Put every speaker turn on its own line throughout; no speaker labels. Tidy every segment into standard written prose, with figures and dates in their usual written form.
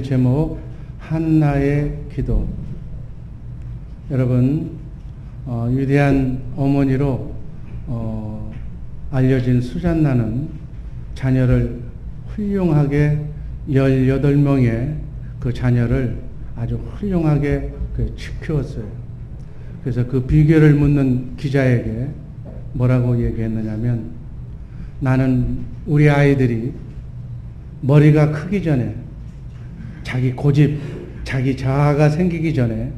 제목 한나의 기도. 여러분, 위대한 어머니로 알려진 수잔나는 자녀를 훌륭하게 18명의 그 자녀를 아주 훌륭하게 키웠어요. 그래서 그 비결을 묻는 기자에게 뭐라고 얘기했느냐면, 나는 우리 아이들이 머리가 크기 전에, 자기 고집, 자기 자아가 생기기 전에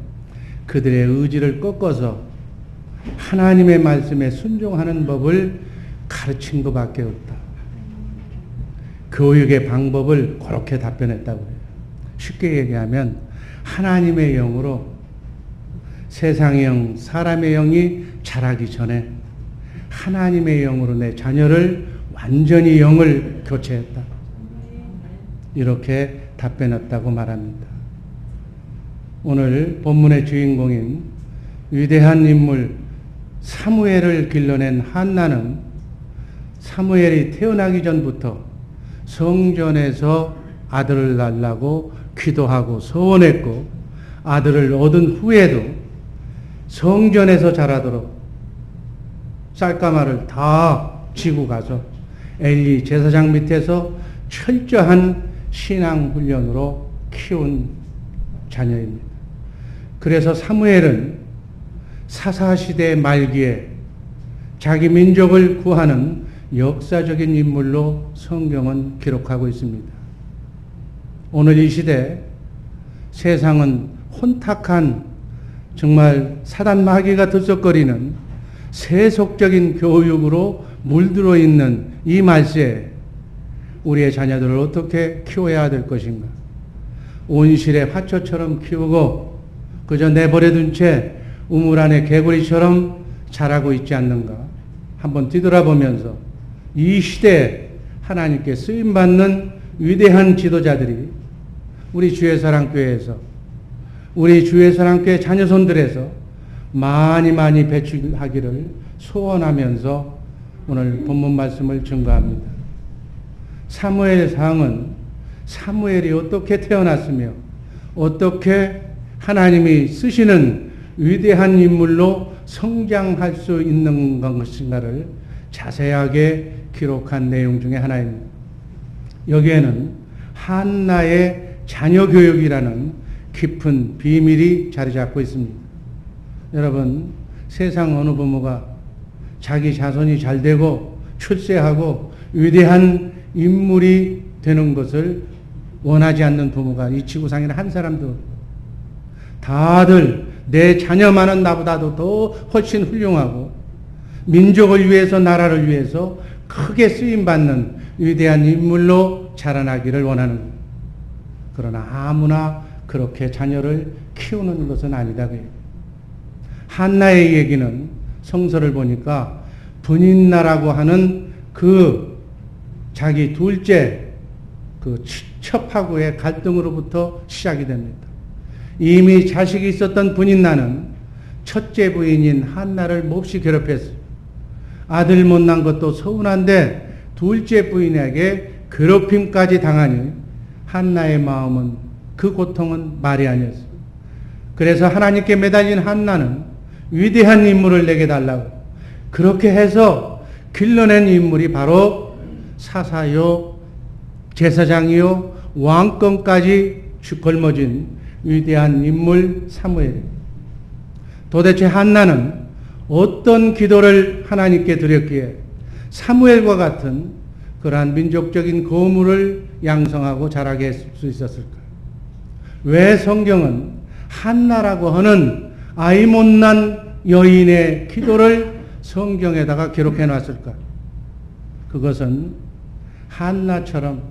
그들의 의지를 꺾어서 하나님의 말씀에 순종하는 법을 가르친 것밖에 없다. 교육의 방법을 그렇게 답변했다고 해요. 쉽게 얘기하면 하나님의 영으로 세상의 영, 사람의 영이 자라기 전에 하나님의 영으로 내 자녀를 완전히 영을 교체했다. 이렇게 답변했다고 말합니다. 오늘 본문의 주인공인 위대한 인물 사무엘을 길러낸 한나는 사무엘이 태어나기 전부터 성전에서 아들을 낳으려고 기도하고 소원했고, 아들을 얻은 후에도 성전에서 자라도록 쌀가마를 다 지고 가서 엘리 제사장 밑에서 철저한 신앙 훈련으로 키운 자녀입니다. 그래서 사무엘은 사사시대 말기에 자기 민족을 구하는 역사적인 인물로 성경은 기록하고 있습니다. 오늘 이 시대 세상은 혼탁한, 정말 사단 마귀가 들썩거리는 세속적인 교육으로 물들어 있는 이 말세에 우리의 자녀들을 어떻게 키워야 될 것인가? 온실의 화초처럼 키우고 그저 내버려둔 채 우물 안의 개구리처럼 자라고 있지 않는가? 한번 뒤돌아보면서 이 시대에 하나님께 쓰임받는 위대한 지도자들이 우리 주의사랑교회에서, 우리 주의사랑교회 자녀손들에서 많이 배출하기를 소원하면서 오늘 본문 말씀을 증거합니다. 사무엘상은 사무엘이 어떻게 태어났으며 어떻게 하나님이 쓰시는 위대한 인물로 성장할 수 있는 것인가를 자세하게 기록한 내용 중에 하나입니다. 여기에는 한나의 자녀 교육이라는 깊은 비밀이 자리 잡고 있습니다. 여러분, 세상 어느 부모가 자기 자손이 잘 되고 출세하고 위대한 인물이 되는 것을 원하지 않는 부모가 이 지구상에는 한 사람도, 다들 내 자녀만은 나보다도 더 훨씬 훌륭하고 민족을 위해서, 나라를 위해서 크게 쓰임받는 위대한 인물로 자라나기를 원하는 거예요. 그러나 아무나 그렇게 자녀를 키우는 것은 아니다. 한나의 얘기는 성서를 보니까 분인나라고 하는 그 자기 둘째 그 첩하고의 갈등으로부터 시작이 됩니다. 이미 자식이 있었던 분인나는 첫째 부인인 한나를 몹시 괴롭혔어요. 아들 못 난 것도 서운한데 둘째 부인에게 괴롭힘까지 당하니 한나의 마음은, 그 고통은 말이 아니었어요. 그래서 하나님께 매달린 한나는 위대한 인물을 내게 달라고, 그렇게 해서 길러낸 인물이 바로 사사요, 제사장이요, 왕권까지 걸머진 위대한 인물 사무엘입니다. 도대체 한나는 어떤 기도를 하나님께 드렸기에 사무엘과 같은 그러한 민족적인 거물을 양성하고 자라게 할 수 있었을까? 왜 성경은 한나라고 하는 아이 못난 여인의 기도를 성경에다가 기록해 놨을까? 그것은 한나처럼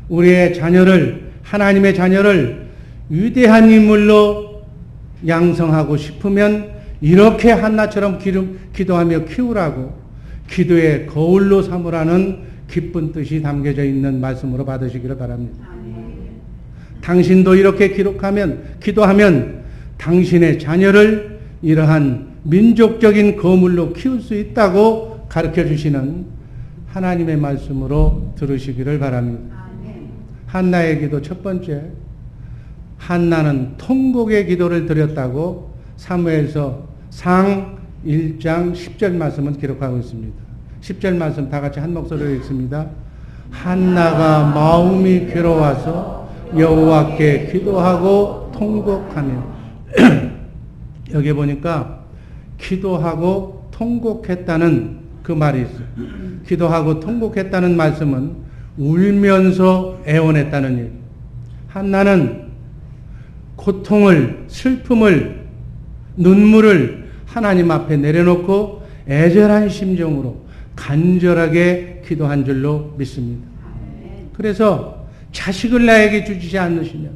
우리의 자녀를, 하나님의 자녀를 위대한 인물로 양성하고 싶으면 이렇게 한나처럼 기도하며 키우라고, 기도의 거울로 삼으라는 기쁜 뜻이 담겨져 있는 말씀으로 받으시기를 바랍니다. 당신도 이렇게 기도하면 당신의 자녀를 이러한 민족적인 거물로 키울 수 있다고 가르쳐 주시는 하나님의 말씀으로 들으시기를 바랍니다. 한나의 기도 첫 번째, 한나는 통곡의 기도를 드렸다고 사무엘서 상 1장 10절 말씀은 기록하고 있습니다. 10절 말씀 다 같이 한 목소리로 읽습니다. 한나가 마음이 괴로워서 여호와께 기도하고 통곡하며 여기 보니까 기도하고 통곡했다는 그 말이 있어요. 기도하고 통곡했다는 말씀은 울면서 애원했다는 일. 한나는 고통을, 슬픔을, 눈물을 하나님 앞에 내려놓고 애절한 심정으로 간절하게 기도한 줄로 믿습니다. 그래서 자식을 나에게 주지 않으시면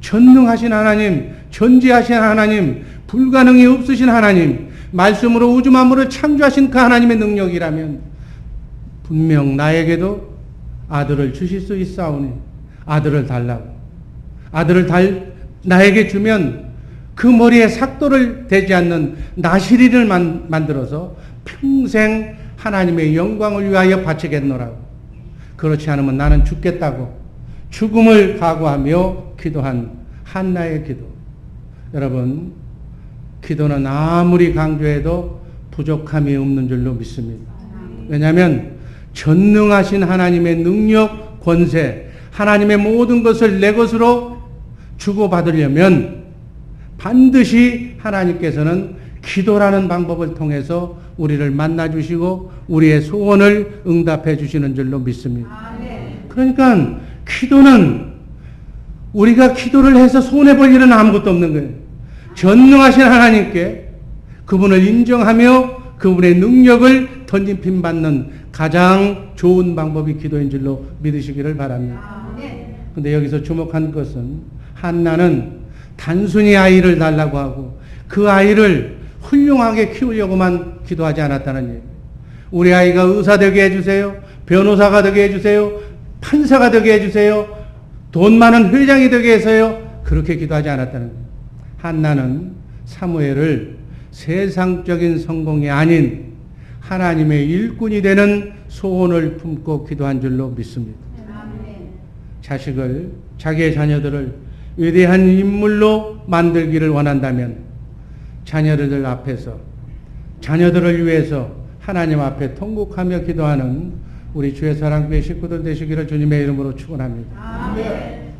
전능하신 하나님, 전지하신 하나님, 불가능이 없으신 하나님, 말씀으로 우주 만물을 창조하신 그 하나님의 능력이라면 분명 나에게도 아들을 주실 수 있사오니 아들을 달라고. 아들을 나에게 주면 그 머리에 삭도를 대지 않는 나시리를 만들어서 평생 하나님의 영광을 위하여 바치겠노라고. 그렇지 않으면 나는 죽겠다고 죽음을 각오하며 기도한 한나의 기도. 여러분, 기도는 아무리 강조해도 부족함이 없는 줄로 믿습니다. 왜냐하면 전능하신 하나님의 능력, 권세, 하나님의 모든 것을 내 것으로 주고받으려면 반드시 하나님께서는 기도라는 방법을 통해서 우리를 만나주시고 우리의 소원을 응답해 주시는 줄로 믿습니다. 그러니까 기도는 우리가 기도를 해서 손해볼 일은 아무것도 없는 거예요. 전능하신 하나님께 그분을 인정하며 그분의 능력을 던짐 받는 가장 좋은 방법이 기도인 줄로 믿으시기를 바랍니다. 그런데 여기서 주목한 것은 한나는 단순히 아이를 달라고 하고 그 아이를 훌륭하게 키우려고만 기도하지 않았다는 얘기예요. 우리 아이가 의사 되게 해주세요. 변호사가 되게 해주세요. 판사가 되게 해주세요. 돈 많은 회장이 되게 해서요. 그렇게 기도하지 않았다는 거예요. 한나는 사무엘을 세상적인 성공이 아닌 하나님의 일꾼이 되는 소원을 품고 기도한 줄로 믿습니다. 자식을, 자기의 자녀들을 위대한 인물로 만들기를 원한다면 자녀들 앞에서, 자녀들을 위해서 하나님 앞에 통곡하며 기도하는 우리 주의 사랑교회 식구들 되시기를 주님의 이름으로 축원합니다. 아멘.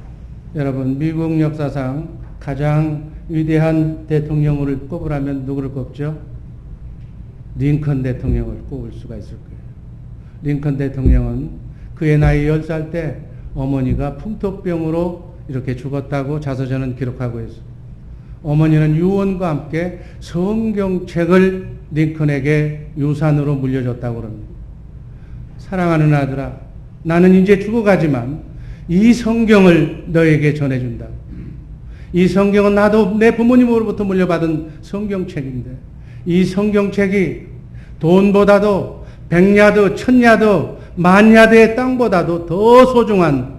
여러분, 미국 역사상 가장 위대한 대통령을 꼽으라면 누구를 꼽죠? 링컨 대통령을 꼽을 수가 있을 거예요. 링컨 대통령은 그의 나이 10살 때 어머니가 풍토병으로 이렇게 죽었다고 자서전은 기록하고 있어요. 어머니는 유언과 함께 성경책을 링컨에게 유산으로 물려줬다고 합니다. 사랑하는 아들아, 나는 이제 죽어가지만 이 성경을 너에게 전해준다. 이 성경은 나도 내 부모님으로부터 물려받은 성경책인데 이 성경책이 돈보다도 100야드, 1000야드, 10,000야드의 땅보다도 더 소중한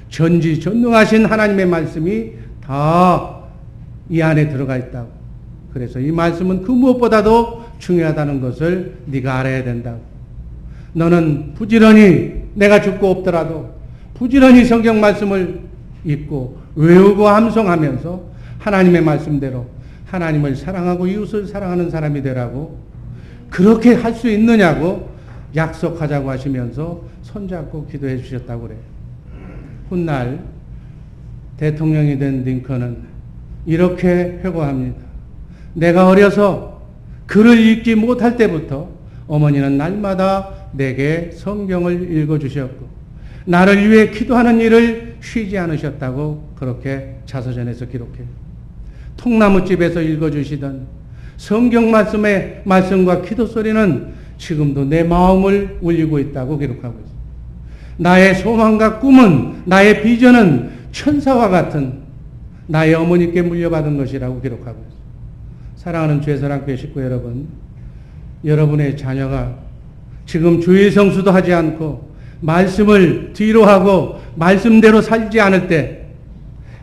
전지전능하신 하나님의 말씀이 다 이 안에 들어가 있다고. 그래서 이 말씀은 그 무엇보다도 중요하다는 것을 네가 알아야 된다고. 너는 부지런히 내가 죽고 없더라도 부지런히 성경 말씀을 읽고 외우고 함송하면서 하나님의 말씀대로 하나님을 사랑하고 이웃을 사랑하는 사람이 되라고, 그렇게 할 수 있느냐고 약속하자고 하시면서 손잡고 기도해 주셨다고 그래요. 훗날 대통령이 된 링컨은 이렇게 회고합니다. 내가 어려서 글을 읽지 못할 때부터 어머니는 날마다 내게 성경을 읽어주셨고 나를 위해 기도하는 일을 쉬지 않으셨다고 그렇게 자서전에서 기록해요. 통나무집에서 읽어주시던 성경 말씀의 말씀과 기도 소리는 지금도 내 마음을 울리고 있다고 기록하고 있습니다. 나의 소망과 꿈은, 나의 비전은 천사와 같은 나의 어머니께 물려받은 것이라고 기록하고 있습니다. 사랑하는 주의 사랑교회 식구 여러분, 여러분의 자녀가 지금 주의 성수도 하지 않고 말씀을 뒤로 하고 말씀대로 살지 않을 때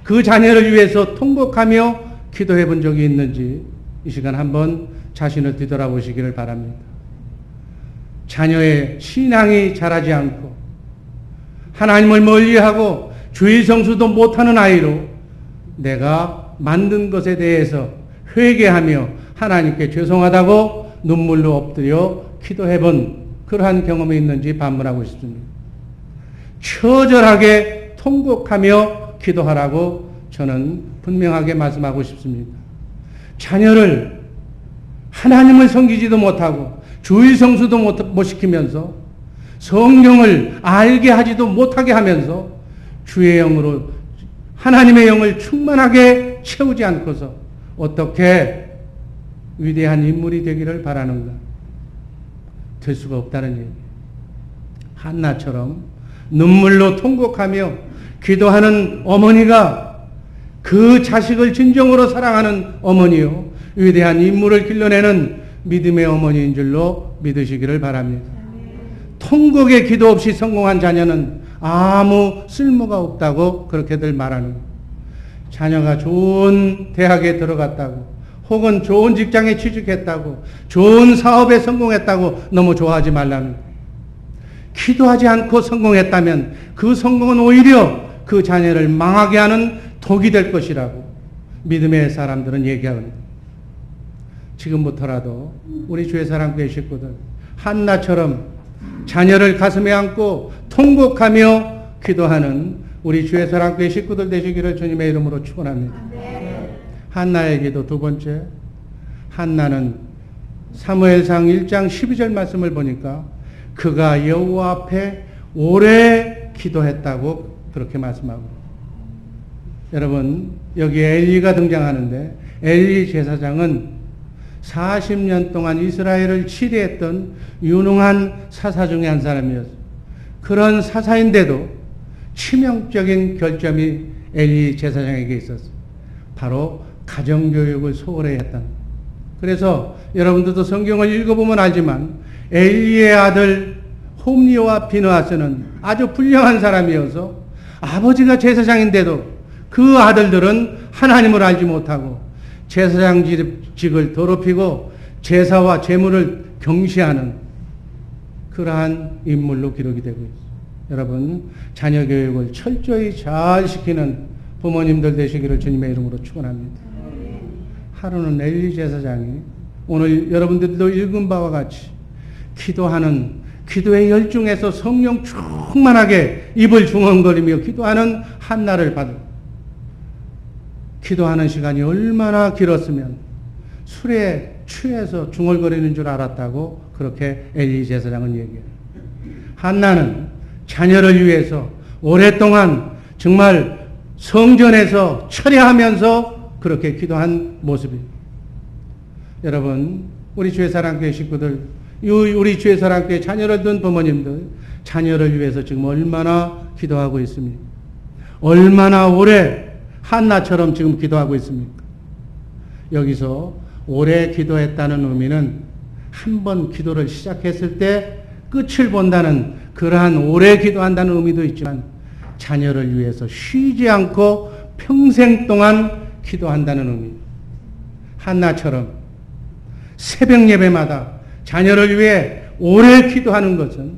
그 자녀를 위해서 통곡하며 기도해 본 적이 있는지 이 시간 한번 자신을 뒤돌아보시기를 바랍니다. 자녀의 신앙이 자라지 않고 하나님을 멀리하고 주의 성수도 못하는 아이로 내가 만든 것에 대해서 회개하며 하나님께 죄송하다고 눈물로 엎드려 기도해본 그러한 경험이 있는지 반문하고 싶습니다. 처절하게 통곡하며 기도하라고 저는 분명하게 말씀하고 싶습니다. 자녀를 하나님을 섬기지도 못하고 주의 성수도 못 시키면서 성경을 알게 하지도 못하게 하면서 주의 영으로 하나님의 영을 충만하게 채우지 않고서 어떻게 위대한 인물이 되기를 바라는가? 될 수가 없다는 얘기. 한나처럼 눈물로 통곡하며 기도하는 어머니가 그 자식을 진정으로 사랑하는 어머니요, 위대한 인물을 길러내는 믿음의 어머니인 줄로 믿으시기를 바랍니다. 통곡의 기도 없이 성공한 자녀는 아무 쓸모가 없다고 그렇게들 말하는 거예요. 자녀가 좋은 대학에 들어갔다고, 혹은 좋은 직장에 취직했다고, 좋은 사업에 성공했다고 너무 좋아하지 말라는 거예요. 기도하지 않고 성공했다면 그 성공은 오히려 그 자녀를 망하게 하는 독이 될 것이라고 믿음의 사람들은 얘기합니다. 지금부터라도 우리 주의 사랑교회 식구들 한나처럼 자녀를 가슴에 안고 통곡하며 기도하는 우리 주의 사랑교회 식구들 되시기를 주님의 이름으로 축원합니다. 한나의 기도 두 번째, 한나는 사무엘상 1장 12절 말씀을 보니까 그가 여호와 앞에 오래 기도했다고 그렇게 말씀하고, 여러분 여기에 엘리가 등장하는데 엘리 제사장은 40년 동안 이스라엘을 치리했던 유능한 사사 중에 한 사람이었어요. 그런 사사인데도 치명적인 결점이 엘리 제사장에게 있었어요. 바로 가정교육을 소홀히 했다는 거예요. 그래서 여러분들도 성경을 읽어보면 알지만 엘리의 아들 홈리와 비느하스는 아주 불량한 사람이어서 아버지가 제사장인데도 그 아들들은 하나님을 알지 못하고 제사장직을 더럽히고 제사와 제물을 경시하는 그러한 인물로 기록이 되고 있습니다. 여러분, 자녀 교육을 철저히 잘 시키는 부모님들 되시기를 주님의 이름으로 축원합니다. 하루는 엘리 제사장이 오늘 여러분들도 읽은 바와 같이 기도하는, 기도의 열중에서 성령 충만하게 입을 중얼거리며 기도하는 한나를 받은, 기도하는 시간이 얼마나 길었으면 술에 취해서 중얼거리는 줄 알았다고 그렇게 엘리 제사장은 얘기해요. 한나는 자녀를 위해서 오랫동안 정말 성전에서 철야하면서 그렇게 기도한 모습입니다. 여러분, 우리 주의 사랑교회 식구들, 우리 주의 사랑교회 자녀를 둔 부모님들, 자녀를 위해서 지금 얼마나 기도하고 있습니까? 얼마나 오래 한나처럼 지금 기도하고 있습니까? 여기서 오래 기도했다는 의미는 한 번 기도를 시작했을 때 끝을 본다는 그러한 오래 기도한다는 의미도 있지만 자녀를 위해서 쉬지 않고 평생 동안 기도한다는 의미. 한나처럼 새벽 예배마다 자녀를 위해 오래 기도하는 것은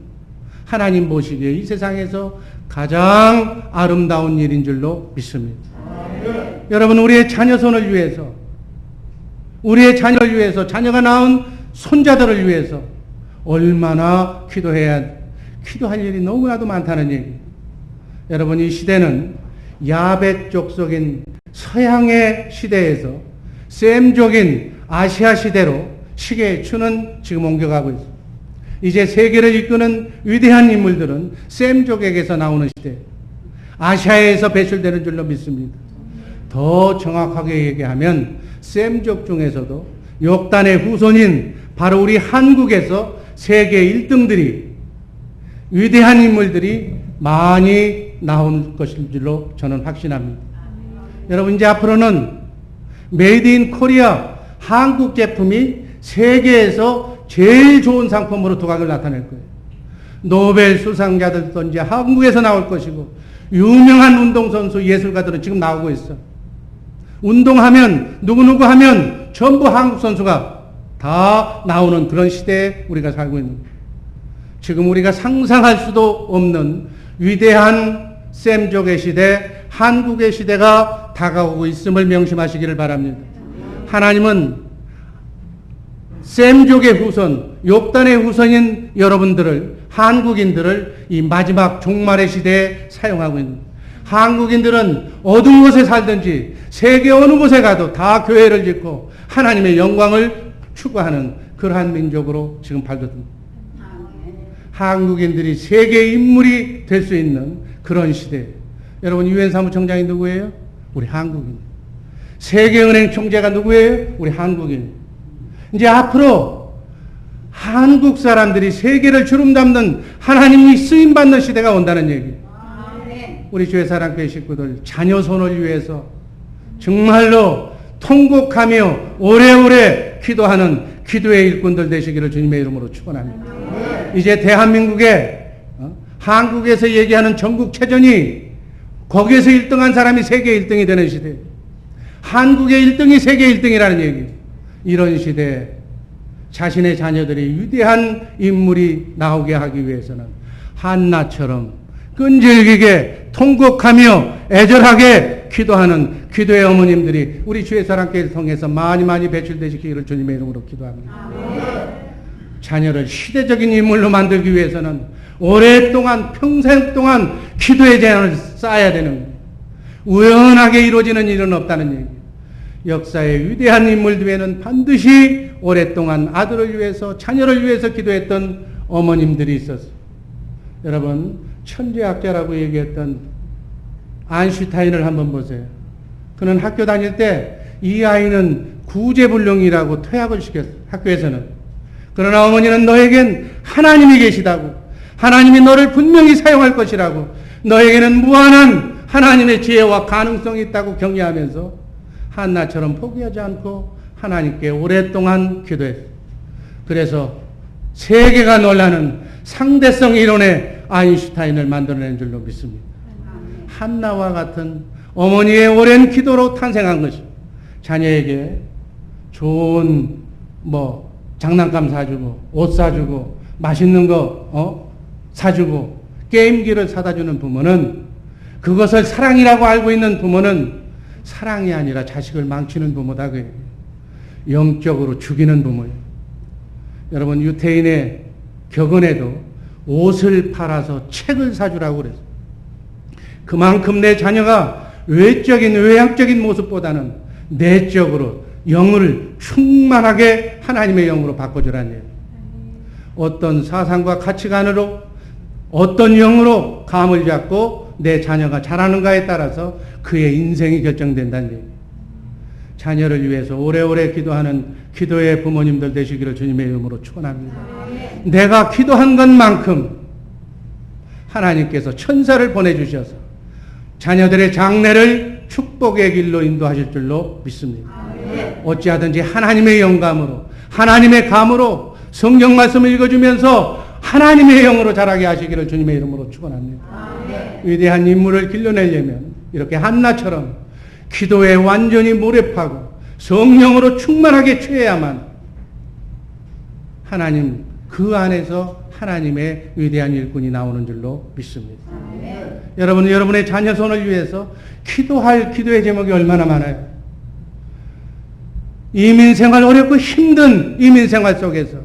하나님 보시기에 이 세상에서 가장 아름다운 일인 줄로 믿습니다. 여러분, 우리의 자녀 손을 위해서, 우리의 자녀를 위해서, 자녀가 낳은 손자들을 위해서 얼마나 기도할 일이 너무나도 많다는 얘기. 여러분, 이 시대는 야벳 족속인 서양의 시대에서 셈족인 아시아 시대로 시계의 추는 지금 옮겨가고 있습니다. 이제 세계를 이끄는 위대한 인물들은 셈족에게서 나오는 시대, 아시아에서 배출되는 줄로 믿습니다. 더 정확하게 얘기하면 셈족 중에서도 욕단의 후손인 바로 우리 한국에서 세계 1등들이, 위대한 인물들이 많이 나온 것일 줄로 저는 확신합니다. 여러분, 이제 앞으로는 메이드 인 코리아 한국 제품이 세계에서 제일 좋은 상품으로 두각을 나타낼 거예요. 노벨 수상자들도 이제 한국에서 나올 것이고, 유명한 운동선수 예술가들은 지금 나오고 있어. 운동하면, 누구누구 하면 전부 한국 선수가 다 나오는 그런 시대에 우리가 살고 있는 거예요. 지금 우리가 상상할 수도 없는 위대한 셈족의 시대, 한국의 시대가 다가오고 있음을 명심하시기를 바랍니다. 하나님은 셈족의 후손, 욥단의 후손인 여러분들을, 한국인들을 이 마지막 종말의 시대에 사용하고 있는, 한국인들은 어두운 곳에 살든지 세계 어느 곳에 가도 다 교회를 짓고 하나님의 영광을 추구하는 그러한 민족으로 지금 발돋듭니다. 한국인들이 세계 인물이 될 수 있는 그런 시대. 여러분, 유엔 사무총장이 누구예요? 우리 한국인. 세계은행 총재가 누구예요? 우리 한국인. 이제 앞으로 한국 사람들이 세계를 주름 잡는 하나님이 쓰임받는 시대가 온다는 얘기예요. 우리 주의 사랑교회 식구들, 자녀 손을 위해서 정말로 통곡하며 오래오래 기도하는 기도의 일꾼들 되시기를 주님의 이름으로 축원합니다. 이제 대한민국에 한국에서 얘기하는 전국체전이 거기에서 1등한 사람이 세계 1등이 되는 시대, 한국의 1등이 세계 1등이라는 얘기. 이런 시대에 자신의 자녀들이 위대한 인물이 나오게 하기 위해서는 한나처럼 끈질기게 통곡하며 애절하게 기도하는 기도의 어머님들이 우리 주의 사랑교회를 통해서 많이 배출되시기를 주님의 이름으로 기도합니다. 자녀를 시대적인 인물로 만들기 위해서는 오랫동안 평생 동안 기도의 재난을 쌓아야 되는 거예요. 우연하게 이루어지는 일은 없다는 얘기예요. 역사의 위대한 인물 뒤에는 반드시 오랫동안 아들을 위해서, 자녀를 위해서 기도했던 어머님들이 있었어요. 여러분, 천재학자라고 얘기했던 아인슈타인을 한번 보세요. 그는 학교 다닐 때 이 아이는 구제불능이라고 퇴학을 시켰어요. 학교에서는. 그러나 어머니는 너에겐 하나님이 계시다고, 하나님이 너를 분명히 사용할 것이라고, 너에게는 무한한 하나님의 지혜와 가능성이 있다고 격려하면서 한나처럼 포기하지 않고 하나님께 오랫동안 기도했어요. 그래서 세계가 놀라는 상대성 이론의 아인슈타인을 만들어낸 줄로 믿습니다. 한나와 같은 어머니의 오랜 기도로 탄생한 것이 자녀에게 좋은 장난감 사주고 옷 사주고 맛있는 거 사주고 게임기를 사다 주는 부모는, 그것을 사랑이라고 알고 있는 부모는 사랑이 아니라 자식을 망치는 부모다. 영적으로 죽이는 부모예요. 여러분, 유태인의 격언에도 옷을 팔아서 책을 사주라고 그랬어요. 그만큼 내 자녀가 외향적인 모습보다는 내적으로 영을 충만하게 하나님의 영으로 바꿔주라는 얘기예요. 어떤 사상과 가치관으로, 어떤 영으로 감을 잡고 내 자녀가 자라는가에 따라서 그의 인생이 결정된다는 얘기예요. 자녀를 위해서 오래오래 기도하는 기도의 부모님들 되시기를 주님의 이름으로 축원합니다. 내가 기도한 것만큼 하나님께서 천사를 보내주셔서 자녀들의 장래를 축복의 길로 인도하실 줄로 믿습니다. 어찌하든지 하나님의 영감으로, 하나님의 감으로 성경 말씀을 읽어주면서 하나님의 영으로 자라게 하시기를 주님의 이름으로 축원합니다. 위대한 인물을 길러내려면 이렇게 한나처럼 기도에 완전히 몰입하고 성령으로 충만하게 취해야만 하나님, 그 안에서 하나님의 위대한 일꾼이 나오는 줄로 믿습니다. 여러분은 여러분의 자녀 손을 위해서 기도할 기도의 제목이 얼마나 많아요. 이민생활, 어렵고 힘든 이민생활 속에서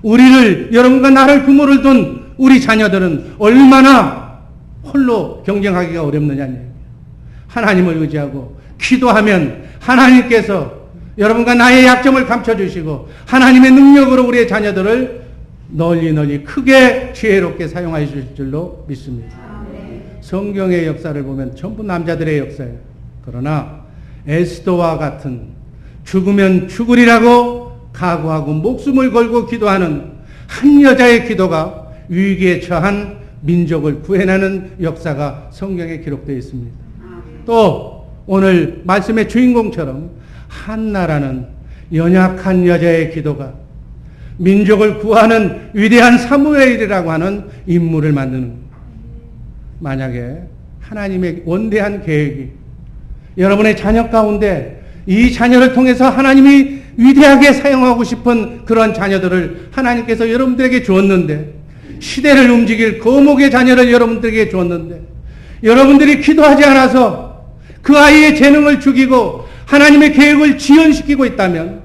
우리를, 여러분과 나를 부모를 둔 우리 자녀들은 얼마나 홀로 경쟁하기가 어렵느냐는 얘기예요. 하나님을 의지하고 기도하면 하나님께서 여러분과 나의 약점을 감춰주시고 하나님의 능력으로 우리의 자녀들을 널리 크게 지혜롭게 사용하실 줄로 믿습니다. 성경의 역사를 보면 전부 남자들의 역사예요. 그러나 에스더와 같은 죽으면 죽으리라고 각오하고 목숨을 걸고 기도하는 한 여자의 기도가 위기에 처한 민족을 구해내는 역사가 성경에 기록되어 있습니다. 또 오늘 말씀의 주인공처럼 한나라는 연약한 여자의 기도가 민족을 구하는 위대한 사무엘이라고 하는 인물을 만드는 겁니다. 만약에 하나님의 원대한 계획이 여러분의 자녀 가운데, 이 자녀를 통해서 하나님이 위대하게 사용하고 싶은 그런 자녀들을 하나님께서 여러분들에게 주었는데, 시대를 움직일 거목의 자녀를 여러분들에게 주었는데, 여러분들이 기도하지 않아서 그 아이의 재능을 죽이고 하나님의 계획을 지연시키고 있다면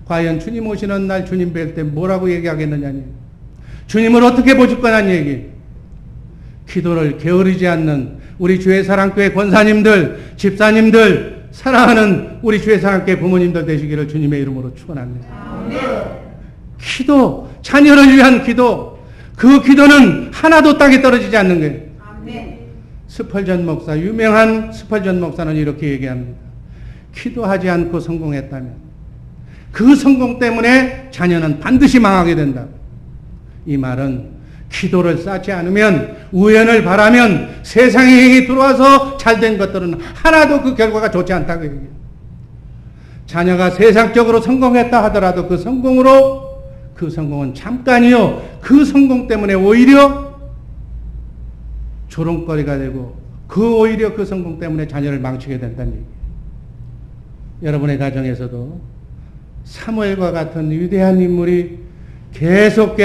과연 주님 오시는 날 주님 뵐 때 뭐라고 얘기하겠느냐니, 주님을 어떻게 보실 거냐는 얘기. 기도를 게으르지 않는 우리 주의 사랑교회 권사님들, 집사님들, 사랑하는 우리 주의 사랑교회 부모님들 되시기를 주님의 이름으로 축원합니다. 기도, 자녀를 위한 기도, 그 기도는 하나도 땅에 떨어지지 않는 거예요. 스펄전 목사, 유명한 스펄전 목사는 이렇게 얘기합니다. 기도하지 않고 성공했다면 그 성공 때문에 자녀는 반드시 망하게 된다. 이 말은 기도를 쌓지 않으면, 우연을 바라면 세상의 행이 들어와서 잘된 것들은 하나도 그 결과가 좋지 않다고 얘기해요. 자녀가 세상적으로 성공했다 하더라도 그 성공은 잠깐이요. 그 성공 때문에 오히려 조롱거리가 되고 오히려 그 성공 때문에 자녀를 망치게 된다는 얘기예요. 여러분의 가정에서도 사무엘과 같은 위대한 인물이 계속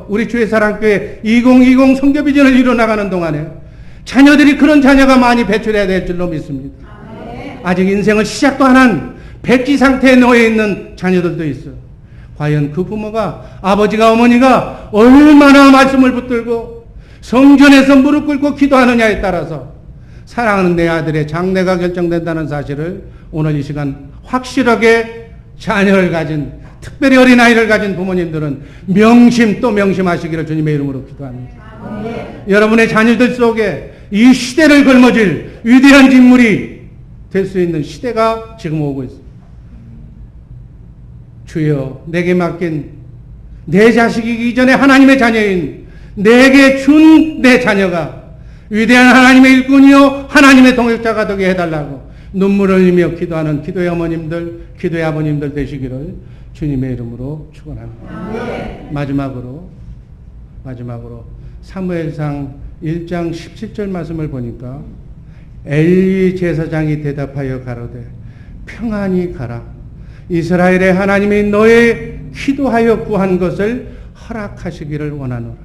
우리 주의 사랑교회 2020 성교비전을 이뤄나가는 동안에 자녀들이 그런 자녀가 많이 배출해야 될 줄로 믿습니다. 아직 인생을 시작도 안 한 백지 상태에 놓여 있는 자녀들도 있어. 과연 그 부모가, 아버지가, 어머니가 얼마나 말씀을 붙들고 성전에서 무릎 꿇고 기도하느냐에 따라서 사랑하는 내 아들의 장래가 결정된다는 사실을 오늘 이 시간 확실하게 자녀를 가진, 특별히 어린아이를 가진 부모님들은 또 명심하시기를 주님의 이름으로 기도합니다. 여러분의 자녀들 속에 이 시대를 걸머질 위대한 인물이 될 수 있는 시대가 지금 오고 있습니다. 주여, 내게 맡긴 내 자식이기 전에 하나님의 자녀인 내게 준 내 자녀가 위대한 하나님의 일꾼이요 하나님의 동역자가 되게 해달라고 눈물을 흘리며 기도하는 기도의 어머님들, 기도의 아버님들 되시기를 주님의 이름으로 축원합니다. 마지막으로 사무엘상 1장 17절 말씀을 보니까 엘리 제사장이 대답하여 가로되 평안히 가라. 이스라엘의 하나님이 너의 기도하여 구한 것을 허락하시기를 원하노라.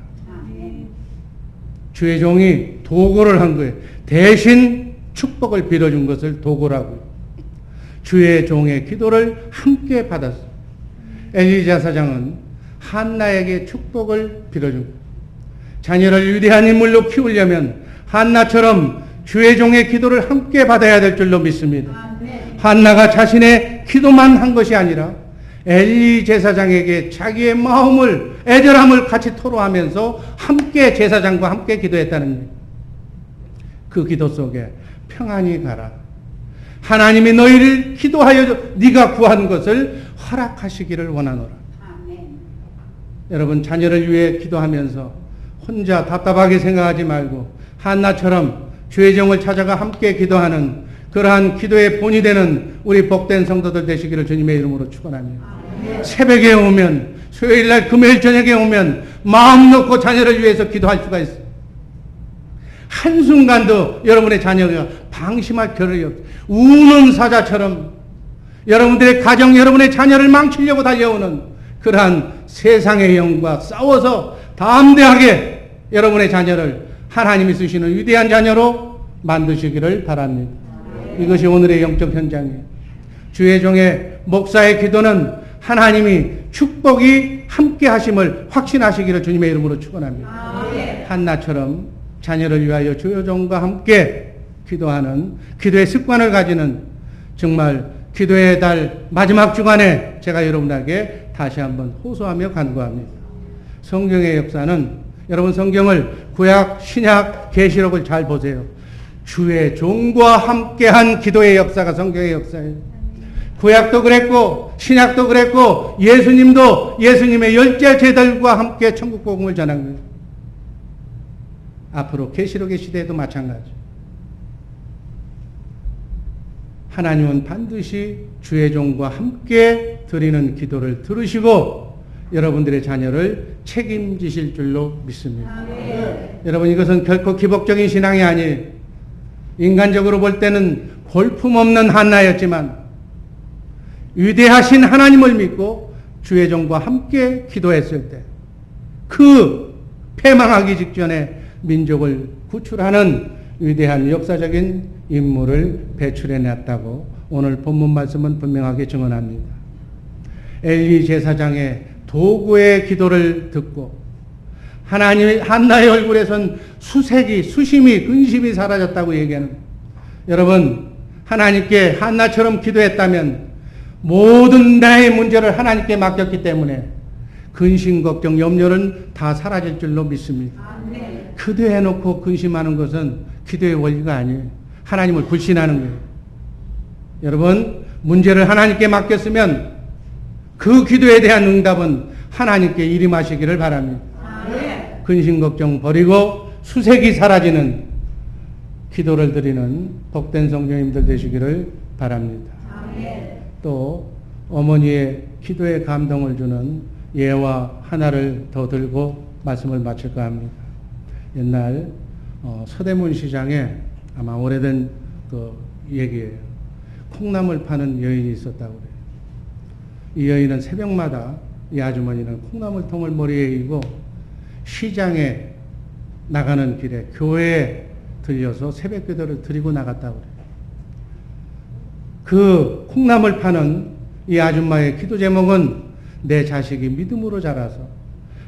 주의 종이 도고를 한 거예요. 대신 축복을 빌어준 것을 도고라고요. 주의 종의 기도를 함께 받았어요. 엘리 제사장은 한나에게 축복을 빌어준 거예요. 자녀를 위대한 인물로 키우려면 한나처럼 주의 종의 기도를 함께 받아야 될 줄로 믿습니다. 한나가 자신의 기도만 한 것이 아니라 엘리 제사장에게 자기의 마음을, 애절함을 같이 토로하면서 함께 제사장과 함께 기도했다는 거예요. 그 기도 속에 평안히 가라. 하나님이 너희를 기도하여 네가 구한 것을 허락하시기를 원하노라. 여러분, 자녀를 위해 기도하면서 혼자 답답하게 생각하지 말고 한나처럼 주의 종을 찾아가 함께 기도하는 그러한 기도의 본이 되는 우리 복된 성도들 되시기를 주님의 이름으로 축원합니다. 새벽에 오면, 수요일날 금요일 저녁에 오면 마음 놓고 자녀를 위해서 기도할 수가 있어요. 한순간도 여러분의 자녀가 방심할 겨를이 없어요. 우는 사자처럼 여러분들의 가정, 여러분의 자녀를 망치려고 달려오는 그러한 세상의 영과 싸워서 담대하게 여러분의 자녀를 하나님이 쓰시는 위대한 자녀로 만드시기를 바랍니다. 이것이 오늘의 영적 현장이에요. 주의 종의 목사의 기도는 하나님이 축복이 함께 하심을 확신하시기를 주님의 이름으로 축원합니다. 한나처럼 자녀를 위하여 주의 종과 함께 기도하는 기도의 습관을 가지는 정말 기도의 달 마지막 주간에 제가 여러분에게 다시 한번 호소하며 간구합니다. 성경의 역사는, 여러분 성경을 구약, 신약, 계시록을 잘 보세요. 주의 종과 함께한 기도의 역사가 성경의 역사예요. 구약도 그랬고 신약도 그랬고 예수님도 예수님의 열째 제자들과 함께 천국 복음을 전한 거예요. 앞으로 계시록의 시대에도 마찬가지. 하나님은 반드시 주의 종과 함께 드리는 기도를 들으시고 여러분들의 자녀를 책임지실 줄로 믿습니다. 여러분, 이것은 결코 기복적인 신앙이 아니에요. 인간적으로 볼 때는 볼품없는 한나였지만 위대하신 하나님을 믿고 주의 종과 함께 기도했을 때 그 패망하기 직전에 민족을 구출하는 위대한 역사적인 인물을 배출해냈다고 오늘 본문 말씀은 분명하게 증언합니다. 엘리 제사장의 도구의 기도를 듣고 하나님의 한나의 얼굴에선 수색이, 수심이, 근심이 사라졌다고 얘기하는 거예요. 여러분, 하나님께 한나처럼 기도했다면 모든 나의 문제를 하나님께 맡겼기 때문에 근심, 걱정, 염려는 다 사라질 줄로 믿습니다. 기도해놓고 근심하는 것은 기도의 원리가 아니에요. 하나님을 불신하는 거예요. 여러분, 문제를 하나님께 맡겼으면 그 기도에 대한 응답은 하나님께 일임하시기를 바랍니다. 근심, 걱정 버리고 수색이 사라지는 기도를 드리는 복된 성도님들 되시기를 바랍니다. 또 어머니의 기도에 감동을 주는 예와 하나를 더 들고 말씀을 마칠까 합니다. 옛날 서대문 시장에 아마 오래된 그 얘기예요. 콩나물 파는 여인이 있었다고 그래요. 이 여인은 새벽마다 이 아주머니는 콩나물통을 머리에 이고 시장에 나가는 길에 교회에 들려서 새벽 기도를 드리고 나갔다고 그래요. 그 콩나물 파는 이 아줌마의 기도 제목은 내 자식이 믿음으로 자라서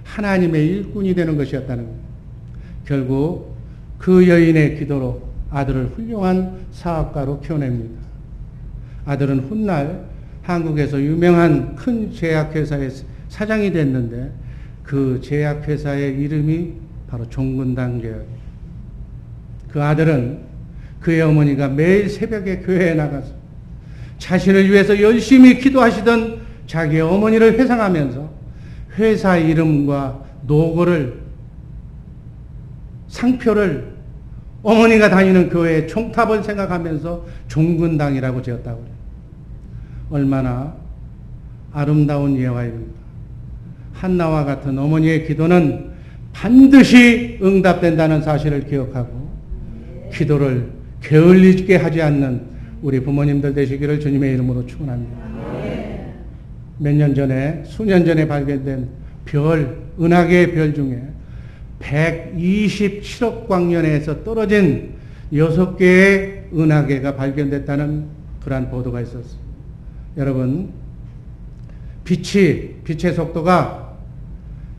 하나님의 일꾼이 되는 것이었다는 거예요. 결국 그 여인의 기도로 아들을 훌륭한 사업가로 키워냅니다. 아들은 훗날 한국에서 유명한 큰 제약회사의 사장이 됐는데 그 제약회사의 이름이 바로 종근당 제약이에요. 그 아들은 그의 어머니가 매일 새벽에 교회에 나가서 자신을 위해서 열심히 기도하시던 자기의 어머니를 회상하면서 회사 이름과 노고를, 상표를 어머니가 다니는 교회의 총탑을 생각하면서 종근당이라고 지었다고 해요. 얼마나 아름다운 예화입니다. 한나와 같은 어머니의 기도는 반드시 응답된다는 사실을 기억하고 기도를 게을리게 하지 않는 우리 부모님들 되시기를 주님의 이름으로 축원합니다. 몇 년 전에, 수년 전에 발견된 별, 은하계의 별 중에 127억 광년에서 떨어진 6개의 은하계가 발견됐다는 그러한 보도가 있었어요. 여러분, 빛의 속도가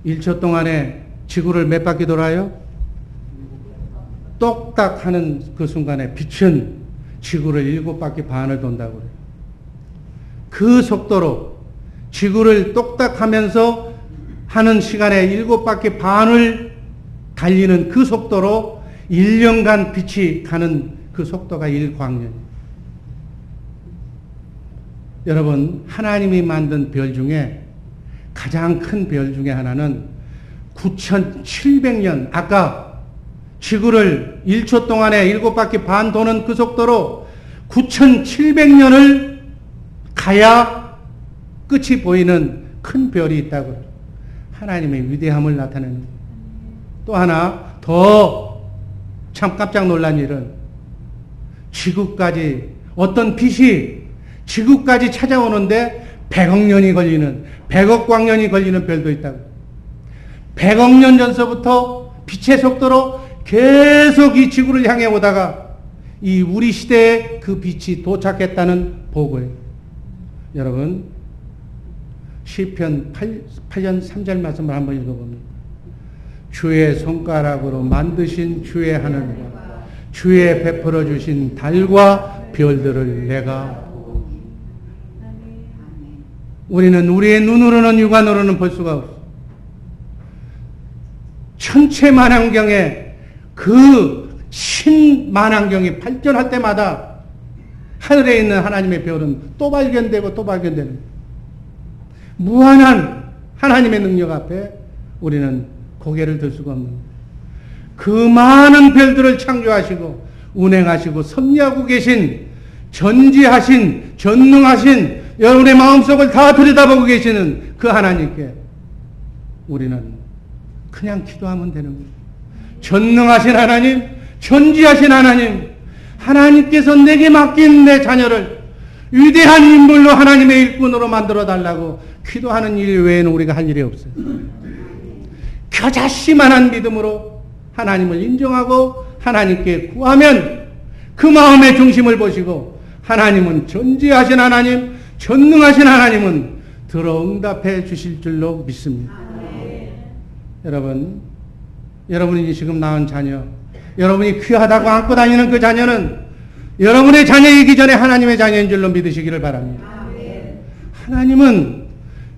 1초 동안에 지구를 몇 바퀴 돌아요? 똑딱 하는 그 순간에 빛은 지구를 7바퀴 반을 돈다고 그래요. 그 속도로 지구를 똑딱 하면서 하는 시간에 7바퀴 반을 달리는 그 속도로 1년간 빛이 가는 그 속도가 1광년이에요. 여러분, 하나님이 만든 별 중에 가장 큰 별 중에 하나는 9,700년, 아까 지구를 1초 동안에 7바퀴 반 도는 그 속도로 9,700년을 가야 끝이 보이는 큰 별이 있다고 해요. 하나님의 위대함을 나타내는 거예요. 또 하나 더 참 깜짝 놀란 일은 지구까지 어떤 빛이 지구까지 찾아오는데 100억 년이 걸리는, 100억 광년이 걸리는 별도 있다고. 100억 년 전서부터 빛의 속도로 계속 이 지구를 향해 오다가 이 우리 시대에 그 빛이 도착했다는 보고예요. 여러분, 시편 8년 3절 말씀을 한번 읽어봅니다. 주의 손가락으로 만드신 주의 하늘과 주의 베풀어 주신 달과 별들을 내가 보고. 우리는 우리의 눈으로는, 육안으로는 볼 수가 없어. 천체만환경에 그 신만환경이 발전할 때마다 하늘에 있는 하나님의 별은 또 발견되고 또 발견되는 거예요. 무한한 하나님의 능력 앞에 우리는 고개를 들 수가 없는 거예요. 그 많은 별들을 창조하시고 운행하시고 섭리하고 계신, 전지하신, 전능하신, 여러분의 마음속을 다 들여다보고 계시는 그 하나님께 우리는 그냥 기도하면 되는 거예요. 전능하신 하나님, 전지하신 하나님, 하나님께서 내게 맡긴 내 자녀를 위대한 인물로 하나님의 일꾼으로 만들어 달라고 기도하는 일 외에는 우리가 할 일이 없어요. 겨자씨만한 믿음으로 하나님을 인정하고 하나님께 구하면 그 마음의 중심을 보시고 하나님은 전지하신 하나님, 전능하신 하나님은 들어 응답해 주실 줄로 믿습니다. 여러분이 지금 낳은 자녀, 여러분이 귀하다고 안고 다니는 그 자녀는 여러분의 자녀이기 전에 하나님의 자녀인 줄로 믿으시기를 바랍니다. 하나님은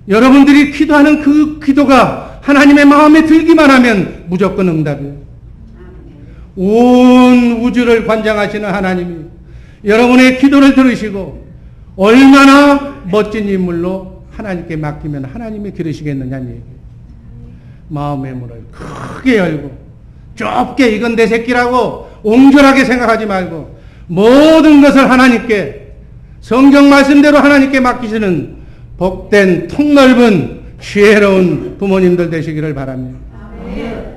여러분들이 기도하는 그 기도가 하나님의 마음에 들기만 하면 무조건 응답이에요. 온 우주를 관장하시는 하나님이 여러분의 기도를 들으시고 얼마나 멋진 인물로 하나님께 맡기면 하나님이 기르시겠느냐는 얘기예요. 마음의 문을 크게 열고 좁게 이건 내 새끼라고 옹졸하게 생각하지 말고 모든 것을 하나님께 성경 말씀대로 하나님께 맡기시는 복된 통넓은 지혜로운 부모님들 되시기를 바랍니다.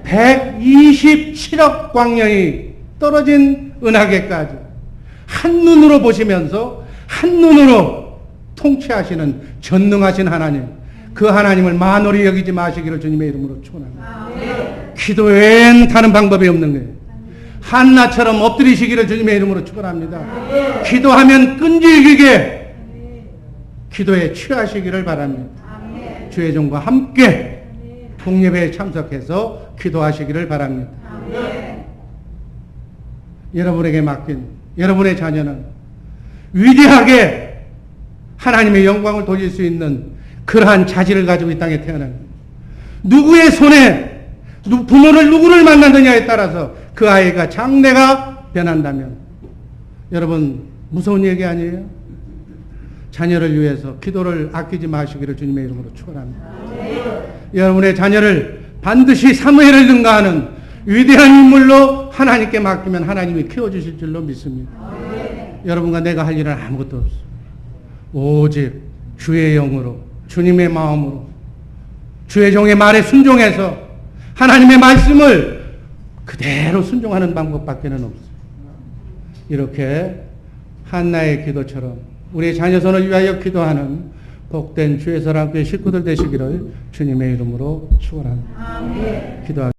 127억 광년이 떨어진 은하계까지 한눈으로 보시면서 한눈으로 통치하시는 전능하신 하나님, 그 하나님을 만홀히 여기지 마시기를 주님의 이름으로 축원합니다. 기도 외엔 다른 방법이 없는 거예요. 한나처럼 엎드리시기를 주님의 이름으로 축원합니다. 기도하면 끈질기게 기도에 취하시기를 바랍니다. 주의 종과 함께 공예배에 참석해서 기도하시기를 바랍니다. 여러분에게 맡긴 여러분의 자녀는 위대하게 하나님의 영광을 돌릴 수 있는 그러한 자질을 가지고 이 땅에 태어난 누구의 손에 부모를 누구를 만나느냐에 따라서 그 아이가 장래가 변한다면 여러분 무서운 얘기 아니에요? 자녀를 위해서 기도를 아끼지 마시기를 주님의 이름으로 축원합니다. 여러분의 자녀를 반드시 사무엘을 능가하는 위대한 인물로 하나님께 맡기면 하나님이 키워주실 줄로 믿습니다. 여러분과 내가 할 일은 아무것도 없어. 오직 주의 영으로 주님의 마음으로 주의 종의 말에 순종해서 하나님의 말씀을 그대로 순종하는 방법밖에는 없어요. 이렇게 한나의 기도처럼 우리의 자녀손을 위하여 기도하는 복된 주의 사랑교회 식구들 되시기를 주님의 이름으로 축원합니다. 기도하겠습니다.